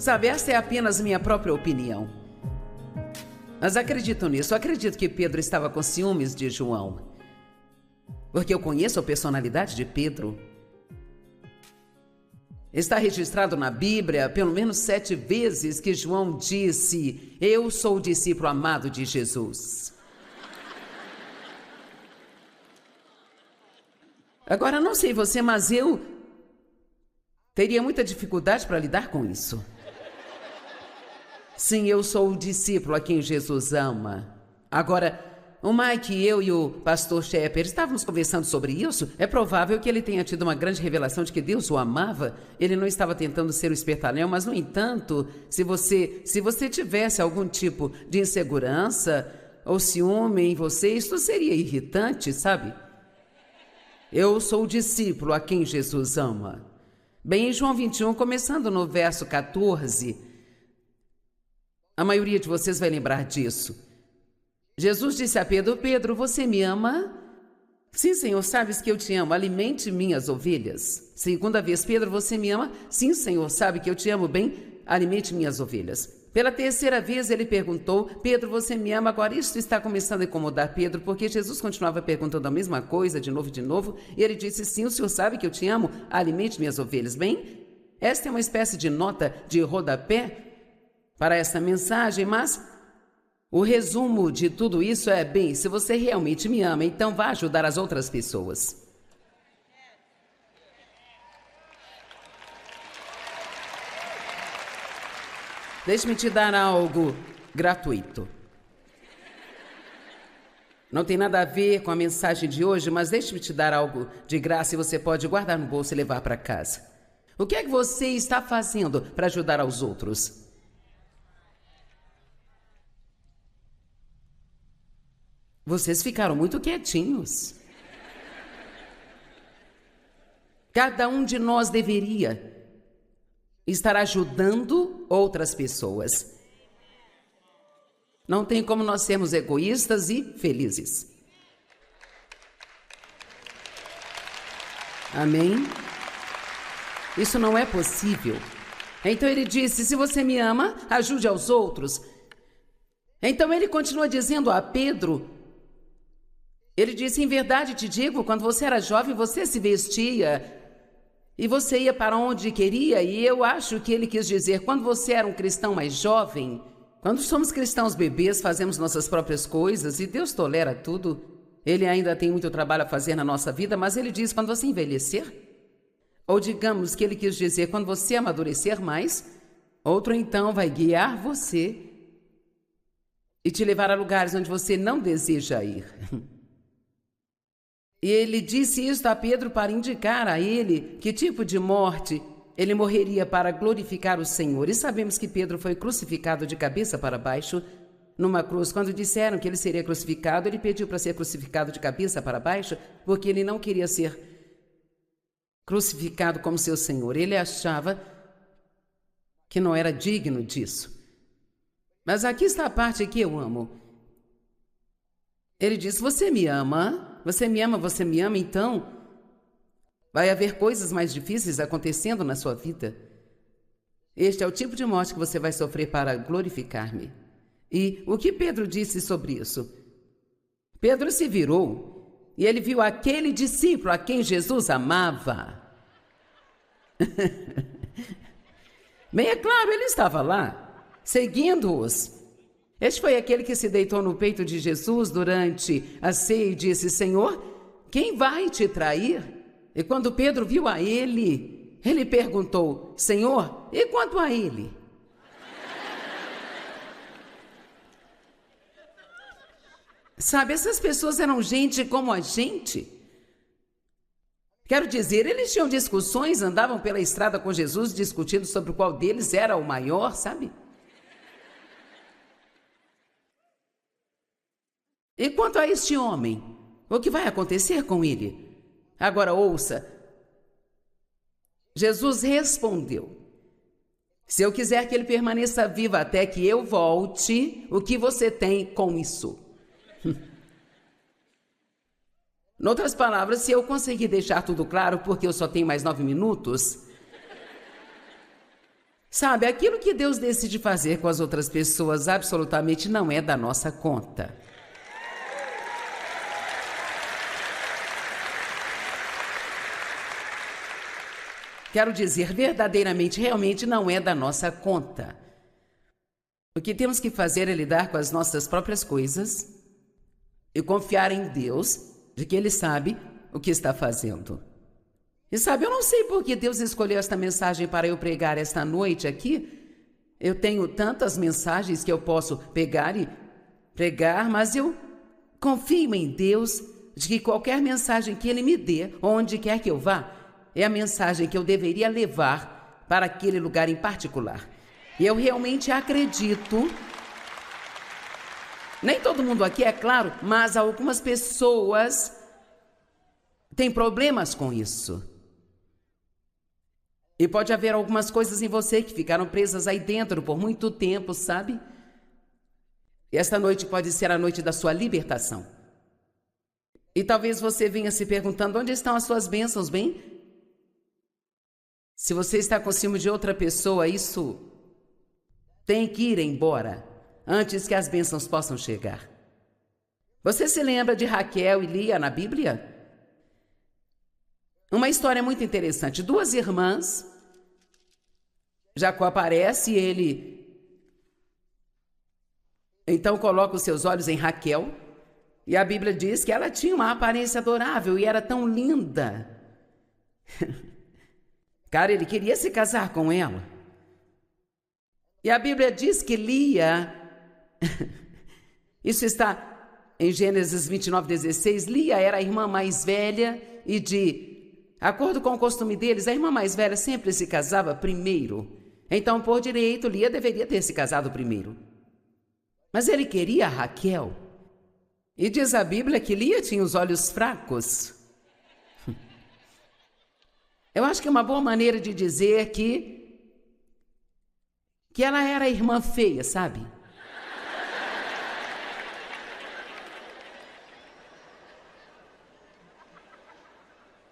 Sabe, essa é apenas minha própria opinião. Mas acredito nisso. Acredito que Pedro estava com ciúmes de João. Porque eu conheço a personalidade de Pedro. Está registrado na Bíblia pelo menos 7 vezes que João disse: eu sou o discípulo amado de Jesus. Agora, não sei você, mas eu teria muita dificuldade para lidar com isso. Sim, eu sou o discípulo a quem Jesus ama. Agora, o Mike, eu e o pastor Shepard estávamos conversando sobre isso. É provável que ele tenha tido uma grande revelação de que Deus o amava. Ele não estava tentando ser o espertalhão, mas, no entanto, se você tivesse algum tipo de insegurança ou ciúme em você, isso seria irritante, sabe? Eu sou o discípulo a quem Jesus ama. Bem, em João 21, começando no verso 14, a maioria de vocês vai lembrar disso. Jesus disse a Pedro: Pedro, você me ama? Sim, Senhor, sabes que eu te amo. Alimente minhas ovelhas. Segunda vez: Pedro, você me ama? Sim, Senhor, sabe que eu te amo bem. Alimente minhas ovelhas. Pela terceira vez ele perguntou: Pedro, você me ama? Agora isso está começando a incomodar Pedro, porque Jesus continuava perguntando a mesma coisa de novo, e ele disse: sim, o Senhor sabe que eu te amo. Alimente minhas ovelhas. Bem, esta é uma espécie de nota de rodapé para essa mensagem, mas o resumo de tudo isso é: bem, se você realmente me ama, então vá ajudar as outras pessoas. Deixe-me te dar algo gratuito. Não tem nada a ver com a mensagem de hoje, mas deixe-me te dar algo de graça e você pode guardar no bolso e levar para casa. O que é que você está fazendo para ajudar aos outros? Vocês ficaram muito quietinhos. Cada um de nós deveria estar ajudando outras pessoas. Não tem como nós sermos egoístas e felizes. Amém? Isso não é possível. Então ele disse: se você me ama, ajude aos outros. Então ele continua dizendo a Pedro, ele disse: em verdade te digo, quando você era jovem, você se vestia e você ia para onde queria. E eu acho que ele quis dizer, quando você era um cristão mais jovem, quando somos cristãos bebês, fazemos nossas próprias coisas e Deus tolera tudo. Ele ainda tem muito trabalho a fazer na nossa vida, mas ele diz, quando você envelhecer, ou digamos que ele quis dizer, quando você amadurecer mais, outro então vai guiar você e te levar a lugares onde você não deseja ir. E ele disse isso a Pedro para indicar a ele que tipo de morte ele morreria para glorificar o Senhor. E sabemos que Pedro foi crucificado de cabeça para baixo numa cruz. Quando disseram que ele seria crucificado, ele pediu para ser crucificado de cabeça para baixo, porque ele não queria ser crucificado como seu Senhor. Ele achava que não era digno disso. Mas aqui está a parte que eu amo. Ele disse: você me ama? Você me ama, você me ama, então vai haver coisas mais difíceis acontecendo na sua vida. Este é o tipo de morte que você vai sofrer para glorificar-me. E o que Pedro disse sobre isso? Pedro se virou e ele viu aquele discípulo a quem Jesus amava. Bem, é claro, ele estava lá, seguindo-os. Este foi aquele que se deitou no peito de Jesus durante a ceia e disse: Senhor, quem vai te trair? E quando Pedro viu a ele, ele perguntou: Senhor, e quanto a ele? Sabe, essas pessoas eram gente como a gente. Quero dizer, eles tinham discussões, andavam pela estrada com Jesus discutindo sobre qual deles era o maior, sabe? E quanto a este homem, o que vai acontecer com ele? Agora ouça. Jesus respondeu: se eu quiser que ele permaneça vivo até que eu volte, o que você tem com isso? Em outras palavras, se eu conseguir deixar tudo claro, porque eu só tenho mais 9 minutos, Sabe, aquilo que Deus decide fazer com as outras pessoas absolutamente não é da nossa conta. Quero dizer, verdadeiramente, realmente não é da nossa conta. O que temos que fazer é lidar com as nossas próprias coisas e confiar em Deus, de que Ele sabe o que está fazendo. E sabe, eu não sei por que Deus escolheu esta mensagem para eu pregar esta noite aqui. Eu tenho tantas mensagens que eu posso pegar e pregar, mas eu confio em Deus de que qualquer mensagem que Ele me dê, onde quer que eu vá, é a mensagem que eu deveria levar para aquele lugar em particular. E eu realmente acredito, nem todo mundo aqui, é claro, mas algumas pessoas têm problemas com isso. E pode haver algumas coisas em você que ficaram presas aí dentro por muito tempo, sabe? E esta noite pode ser a noite da sua libertação. E talvez você venha se perguntando, onde estão as suas bênçãos, bem? Se você está com ciúme de outra pessoa, isso tem que ir embora antes que as bênçãos possam chegar. Você se lembra de Raquel e Lia na Bíblia? Uma história muito interessante. Duas irmãs, Jacó aparece e ele então coloca os seus olhos em Raquel e a Bíblia diz que ela tinha uma aparência adorável e era tão linda. Cara, ele queria se casar com ela. E a Bíblia diz que Lia, isso está em Gênesis 29:16, Lia era a irmã mais velha e de acordo com o costume deles, a irmã mais velha sempre se casava primeiro. Então, por direito, Lia deveria ter se casado primeiro. Mas ele queria Raquel. E diz a Bíblia que Lia tinha os olhos fracos. Eu acho que é uma boa maneira de dizer que ela era a irmã feia, sabe?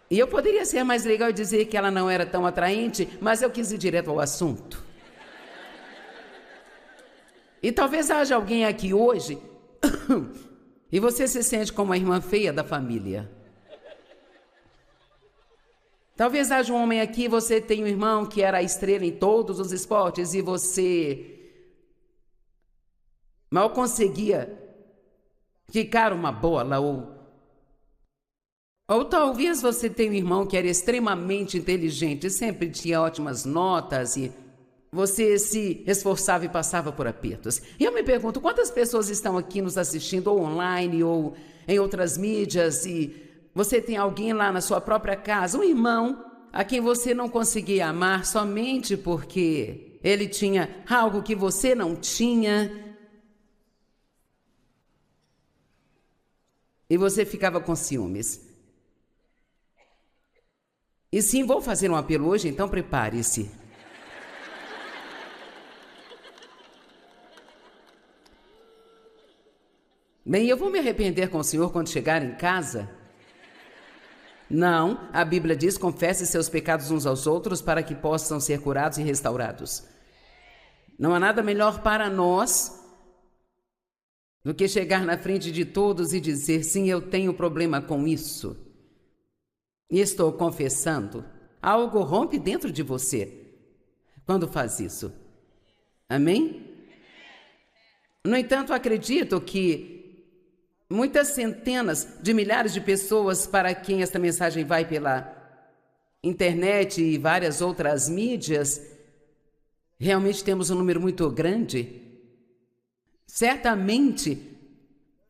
E eu poderia ser mais legal e dizer que ela não era tão atraente, mas eu quis ir direto ao assunto. E talvez haja alguém aqui hoje e você se sente como a irmã feia da família. Talvez haja um homem aqui e você tem um irmão que era a estrela em todos os esportes e você mal conseguia quicar uma bola ou talvez você tenha um irmão que era extremamente inteligente, sempre tinha ótimas notas e você se esforçava e passava por apertos. E eu me pergunto, quantas pessoas estão aqui nos assistindo ou online ou em outras mídias e você tem alguém lá na sua própria casa, um irmão a quem você não conseguia amar somente porque ele tinha algo que você não tinha e você ficava com ciúmes. E sim, vou fazer um apelo hoje, então prepare-se. Bem, eu vou me arrepender com o Senhor quando chegar em casa? Não, a Bíblia diz, confesse seus pecados uns aos outros para que possam ser curados e restaurados. Não há nada melhor para nós do que chegar na frente de todos e dizer, sim, eu tenho problema com isso. E estou confessando. Algo rompe dentro de você quando faz isso. Amém? No entanto, acredito que muitas centenas de milhares de pessoas para quem esta mensagem vai pela internet e várias outras mídias, realmente temos um número muito grande. Certamente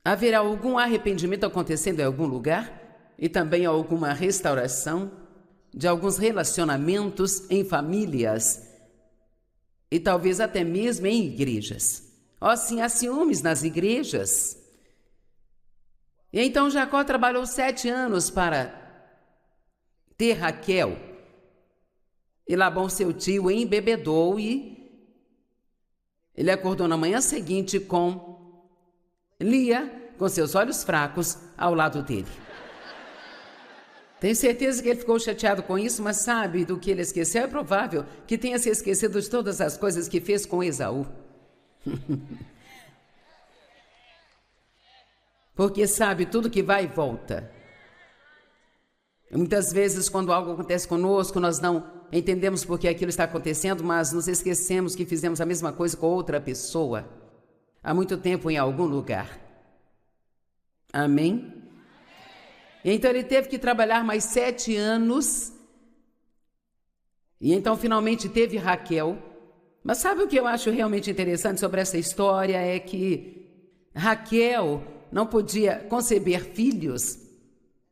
haverá algum arrependimento acontecendo em algum lugar e também alguma restauração de alguns relacionamentos em famílias e talvez até mesmo em igrejas. Sim, há ciúmes nas igrejas. E então Jacó trabalhou 7 anos para ter Raquel. E Labão, seu tio, embebedou e ele acordou na manhã seguinte com Lia, com seus olhos fracos, ao lado dele. Tenho certeza que ele ficou chateado com isso, mas sabe do que ele esqueceu? É provável que tenha se esquecido de todas as coisas que fez com Esaú. Porque sabe, tudo que vai e volta. E muitas vezes, quando algo acontece conosco, nós não entendemos por que aquilo está acontecendo, mas nos esquecemos que fizemos a mesma coisa com outra pessoa há muito tempo em algum lugar. Amém? Então ele teve que trabalhar mais 7 anos. E então finalmente teve Raquel. Mas sabe o que eu acho realmente interessante sobre essa história? É que Raquel não podia conceber filhos.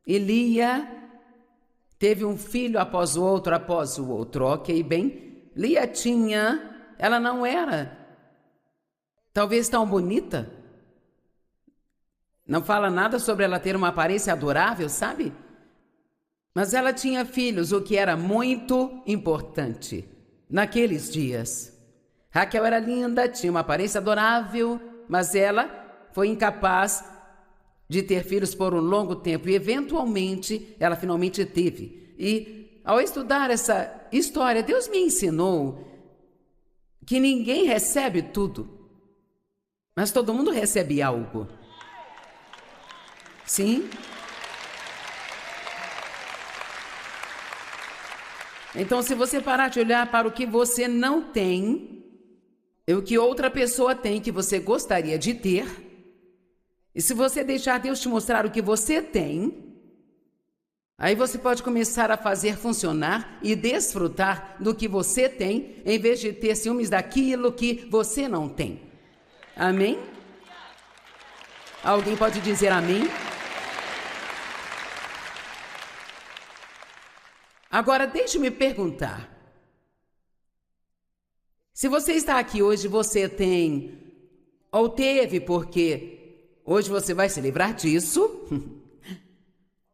E Lia teve um filho após o outro. Ok, bem. Lia ela não era talvez tão bonita. Não fala nada sobre ela ter uma aparência adorável, sabe? Mas ela tinha filhos, o que era muito importante naqueles dias. Raquel era linda, tinha uma aparência adorável, mas ela foi incapaz de ter filhos por um longo tempo. E, eventualmente, ela finalmente teve. E, ao estudar essa história, Deus me ensinou que ninguém recebe tudo, mas todo mundo recebe algo. Sim. Então, se você parar de olhar para o que você não tem, e o que outra pessoa tem que você gostaria de ter, e se você deixar Deus te mostrar o que você tem, aí você pode começar a fazer funcionar e desfrutar do que você tem, em vez de ter ciúmes daquilo que você não tem. Amém? Alguém pode dizer amém? Agora, deixe-me perguntar. Se você está aqui hoje, você tem, ou teve, porque hoje você vai se livrar disso,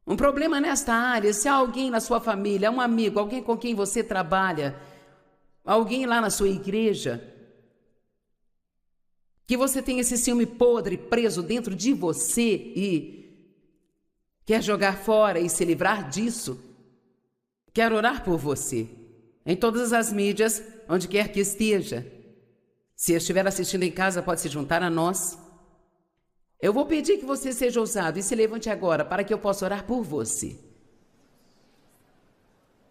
um problema nesta área. Se há alguém na sua família, um amigo, alguém com quem você trabalha, alguém lá na sua igreja, que você tem esse ciúme podre preso dentro de você e quer jogar fora e se livrar disso, quero orar por você, em todas as mídias, onde quer que esteja. Se estiver assistindo em casa, pode se juntar a nós. Eu vou pedir que você seja ousado e se levante agora, para que eu possa orar por você.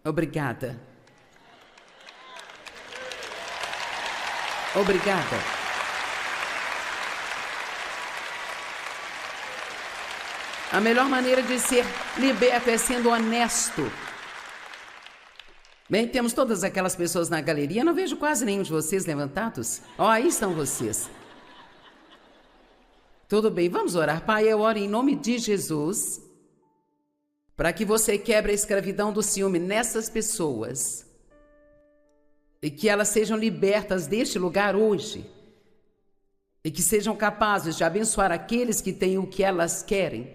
Obrigada. Obrigada. A melhor maneira de ser liberto é sendo honesto. Bem, temos todas aquelas pessoas na galeria. Não vejo quase nenhum de vocês levantados. Aí estão vocês. Tudo bem, vamos orar. Pai, eu oro em nome de Jesus para que você quebre a escravidão do ciúme nessas pessoas e que elas sejam libertas deste lugar hoje e que sejam capazes de abençoar aqueles que têm o que elas querem,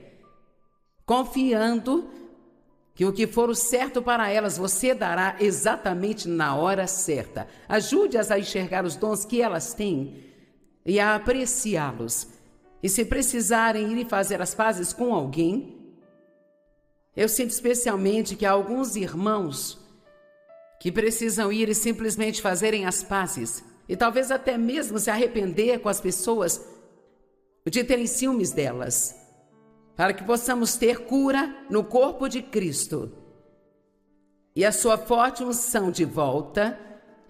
confiando que o que for o certo para elas, você dará exatamente na hora certa. Ajude-as a enxergar os dons que elas têm e a apreciá-los. E se precisarem ir fazer as pazes com alguém, eu sinto especialmente que há alguns irmãos que precisam ir e simplesmente fazerem as pazes. E talvez até mesmo se arrepender com as pessoas de terem ciúmes delas, para que possamos ter cura no corpo de Cristo e a sua forte unção de volta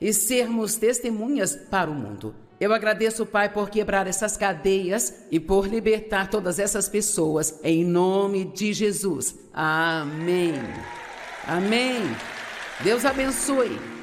e sermos testemunhas para o mundo. Eu agradeço, Pai, por quebrar essas cadeias e por libertar todas essas pessoas, em nome de Jesus. Amém. Amém. Deus abençoe.